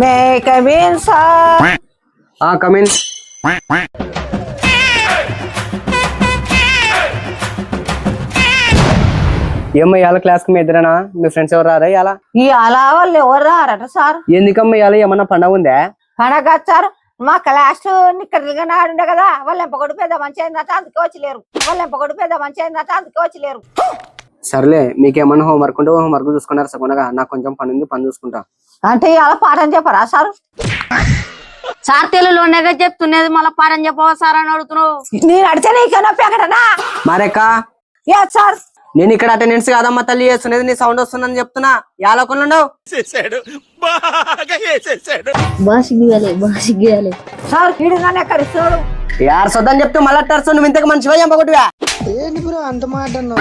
May come in sir. Come in. ఏమ్మా ఇవాళ class కి మీ ఇద్దరేనా? మీ ఫ్రెండ్స్ ఎవరు రారా ఇవాళ? ఈ అలా వాళ్ళు ఎవరు రారట సార్? ఎందుకమ్మా ఇవాళ ఏమన్నా పండగ ఉందా? పండగ సార్, మా క్లాస్ ఇక్కడ ఆడుండే కదా, వాళ్ళు ఎంపకొడు పెద్ద మంచి అయిందట అందుకే వచ్చలేరు. సర్లే, మీకేమన్నా హోంవర్క్ ఉంటే హోంవర్క్ చూసుకున్నారు సగునగా. నాకు కొంచెం పని ఉంది, పని చూసుకుంటా. అంటే ఇలా పాఠం చెప్పరా సార్? సార్ తెలుగులోనే చెప్తున్నది, మళ్ళీ పాఠం చెప్పవా సార్ అని అడుగుతున్నావు. నేను అడితే నీకేనా పెకటనా? మరేక ఏ సార్, నేను ఇక్కడ అటెండెన్స్ కాదమ్మా తల్లి చేస్తున్నది, నీ సౌండ్ వస్తుందని చెప్తున్నా. యాలకుండా ఉండవు సార్ కీడుగానే ఎక్కడిస్తున్నాడు. యార్ సొద్దని చెప్తే మళ్ళీ నువ్వు ఇంతకు మంచిగా ఎంపకొట్టువా. ఏంటి బ్రో అంత మాట అన్నావు?